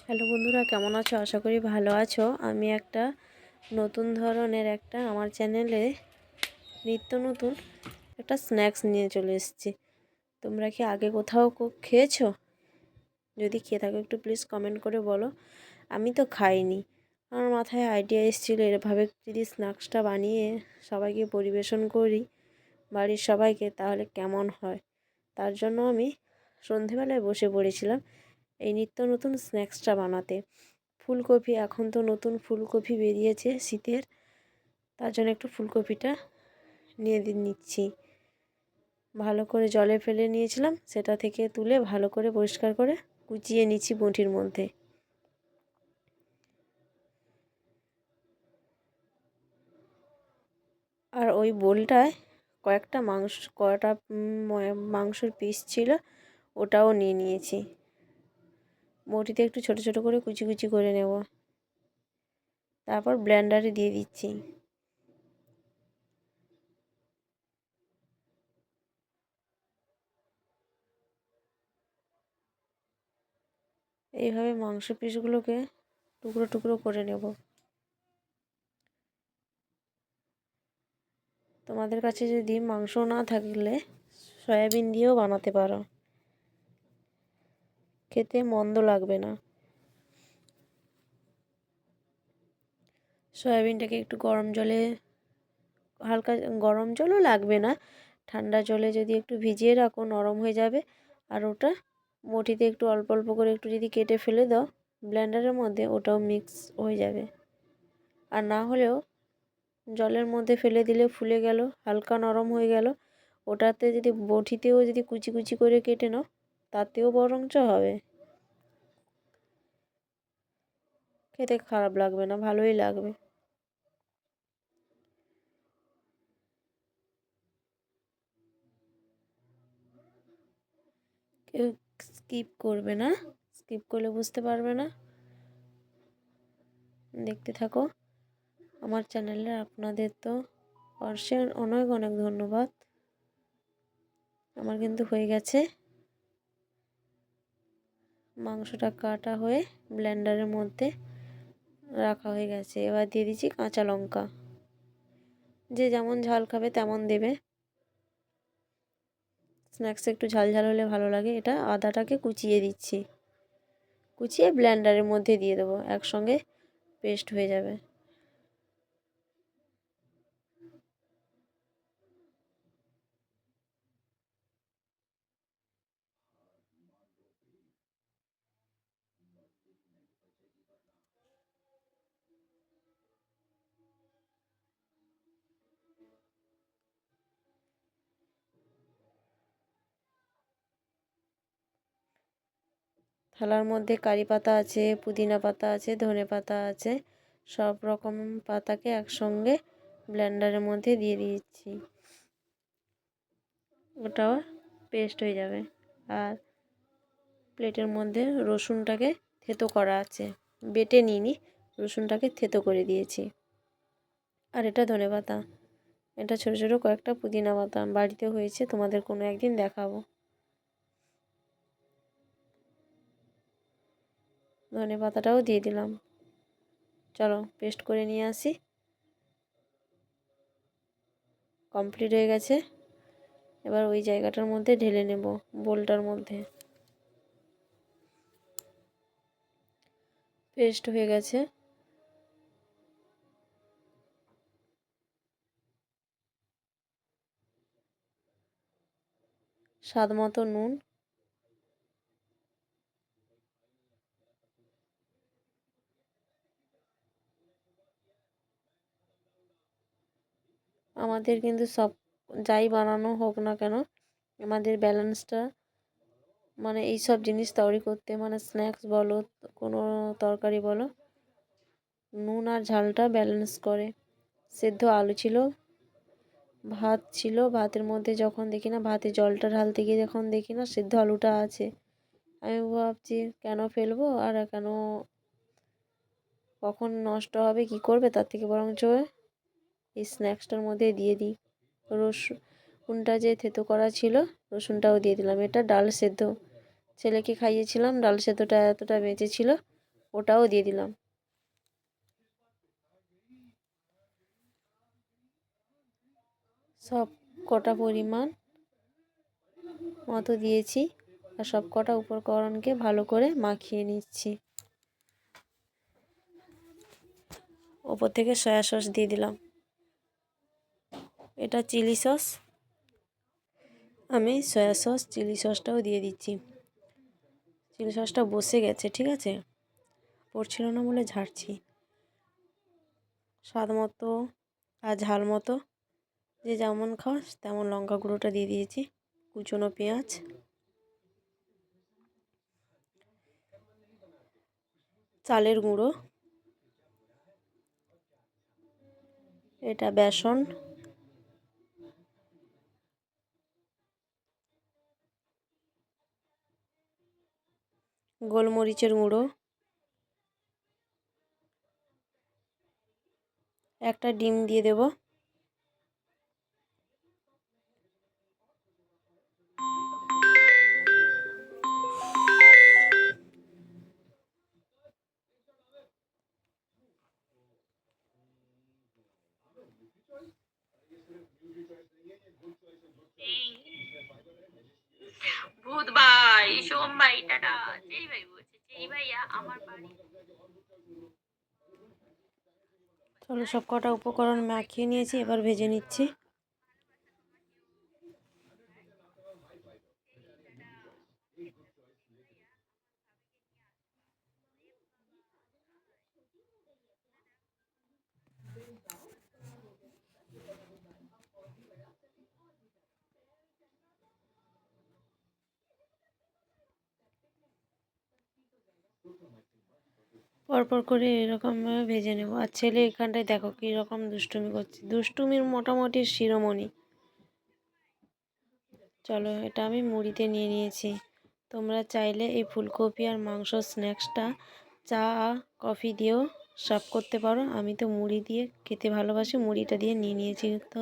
Hello বন্ধুরা, কেমন আছো? আশা করি ভালো আছো। আমি একটা নতুন ধরনের আমার চ্যানেলে নিত্য নতুন একটা স্ন্যাক্স নিয়ে চলে এসেছি। তোমরা কি আগে কোথাও খেয়েছো? যদি খেয়ে থাকো একটু প্লিজ কমেন্ট করে বলো। আমি তো খাইনি। আমার মাথায় আইডিয়া এসেছিলো এভাবে যদি স্ন্যাক্সটা বানিয়ে সবাইকে পরিবেশন করি, বাড়ির সবাইকে, তাহলে কেমন হয়। তার জন্য আমি সন্ধেবেলায় বসে পড়েছিলাম এই নিত্য নতুন স্ন্যাক্সটা বানাতে। ফুলকপি, এখন তো নতুন ফুলকপি বেরিয়েছে শীতের, তার জন্য একটু ফুলকপিটা নিচ্ছি। ভালো করে জলে ফেলে নিয়েছিলাম, সেটা থেকে তুলে ভালো করে পরিষ্কার করে কুচিয়ে নিচ্ছি বঁটির মধ্যে। আর ওই বোলটায় কয়টা মাংসের পিস ছিল, ওটাও নিয়ে নিয়েছি। বঁটিতে একটু ছোট ছোট করে কুচি কুচি করে নেব, তারপর ব্লেন্ডারে দিয়ে দিচ্ছি। এইভাবে মাংস পিসগুলোকে টুকরো টুকরো করে নেব। তোমাদের কাছে যদি মাংস না থাকলে সয়াবিন দিয়েও বানাতে পারো, খেতে মন্দ লাগবে না। সয়াবিনটাকে একটু হালকা গরম জলও লাগবে না, ঠান্ডা জলে যদি একটু ভিজিয়ে রাখো নরম হয়ে যাবে। আর ওটা বটিতে একটু অল্প অল্প করে একটু যদি কেটে ফেলে দাও ব্লেন্ডারের মধ্যে, ওটাও মিক্স হয়ে যাবে। আর না হলেও জলের মধ্যে ফেলে দিলে ফুলে গেল, হালকা নরম হয়ে গেল, ওটাতে যদি বটিতেও যদি কুচি কুচি করে কেটে নাও, তাতেও বরঞ্চ হবে। খেতে খারাপ লাগবে না, ভালোই লাগবে। কেউ স্কিপ করবে না, স্কিপ করলে বুঝতে পারবে না। দেখতে থাকো আমার চ্যানেলে। আপনাদের তো অনেক অনেক ধন্যবাদ। আমার কিন্তু হয়ে গেছে, মাংসটা কাটা হয়ে ব্লেন্ডারের মধ্যে রাখা হয়ে গেছে। এবার দিয়ে দিচ্ছি কাঁচা লঙ্কা, যে যেমন ঝাল খাবে তেমন দেবে। স্ন্যাক্সে একটু ঝাল ঝাল হলে ভালো লাগে। এটা আদাটাকে কুচিয়ে দিচ্ছি, কুচিয়ে ব্লেন্ডারের মধ্যে দিয়ে দেবো, একসঙ্গে পেস্ট হয়ে যাবে। থালার মধ্যে কারি পাতা আছে, পুদিনা পাতা আছে, ধনে পাতা আছে, সব রকম পাতাকে একসঙ্গে ব্লেন্ডারের মধ্যে দিয়ে দিচ্ছি, ওটাও পেস্ট হয়ে যাবে। আর প্লেটের মধ্যে রসুনটাকে থেতো করা আছে, বেটে নিইনি, রসুনটাকে থেতো করে দিয়েছি। আর এটা ধনে পাতা, এটা ছোটো ছোটো কয়েকটা পুদিনা পাতা বাড়িতে হয়েছে, তোমাদের কোনো একদিন দেখাবো। ধনে পাতাটাও দিয়ে দিলাম। চলো পেস্ট করে নিয়ে আসি। কমপ্লিট হয়ে গেছে। এবার ওই জায়গাটার মধ্যে ঢেলে নেব, বোলটার মধ্যে। পেস্ট হয়ে গেছে। স্বাদ মতো নুন, আমাদের কিন্তু সব যাই বানানো হোক না কেন, আমাদের ব্যালেন্সটা মানে এই সব জিনিস তৈরি করতে, মানে স্ন্যাক্স বলো কোনো তরকারি বলো, নুন আর ঝালটা ব্যালেন্স করে। সেদ্ধ আলু ছিল, ভাত ছিল, ভাতের মধ্যে যখন দেখি না, ভাতে জলটা ঢালতে গিয়ে যখন দেখি না সেদ্ধ আলুটা আছে, আমি ভাবছি কেন ফেলবো, আর কেন, কখন নষ্ট হবে, কি করবে, তার থেকে বরঞ্চ এই স্ন্যাক্সটার মধ্যে দিয়ে দিই। রসুনটা যে থেতো করা ছিল, রসুনটাও দিয়ে দিলাম। এটা ডাল সেদ্ধ, ছেলেকে খাইয়েছিলাম, ডাল সেদ্ধটা এতটা বেঁচে ছিল, ওটাও দিয়ে দিলাম। সব কটা পরিমাণ মতো দিয়েছি আর সব কটা উপকরণকে ভালো করে মাখিয়ে নিচ্ছি। ওপর থেকে সয়া সস দিয়ে দিলাম। এটা চিলি সস, আমি সয়া সস চিলি সসটাও দিয়ে দিচ্ছি। চিলি সসটা বসে গেছে, ঠিক আছে, পড়ছিল না বলে ঝাড়ছি। স্বাদ মতো আর ঝাল মতো যে যেমন খাস তেমন লঙ্কা গুঁড়োটা দিয়ে দিয়েছি, কুচনো পেঁয়াজ, চালের গুঁড়ো, এটা বেসন, গোলমরিচের গুঁড়ো, একটা ডিম দিয়ে দেব, ভূত ভাই, সোম ভাই, টাটা। যেই ভাই বলছে, যেই ভাইয়া আমার বাড়ি। চলো সব কটা উপকরণ মাখিয়ে নিয়েছি, এবার ভেজে নিচ্ছি। পরপর করে এরকমভাবে ভেজে নেব। আর ছেলে এখানটায় দেখো কীরকম দুষ্টুমি করছে, দুষ্টুমির মোটামুটি শিরোমণি। চলো এটা আমি মুড়িতে নিয়ে নিয়েছি। তোমরা চাইলে এই ফুলকপি আর মাংস স্ন্যাক্সটা চা কফি দিয়েও সার্ভ করতে পারো। আমি তো মুড়ি দিয়ে খেতে ভালোবাসি, মুড়িটা দিয়ে নিয়ে নিয়েছি। তো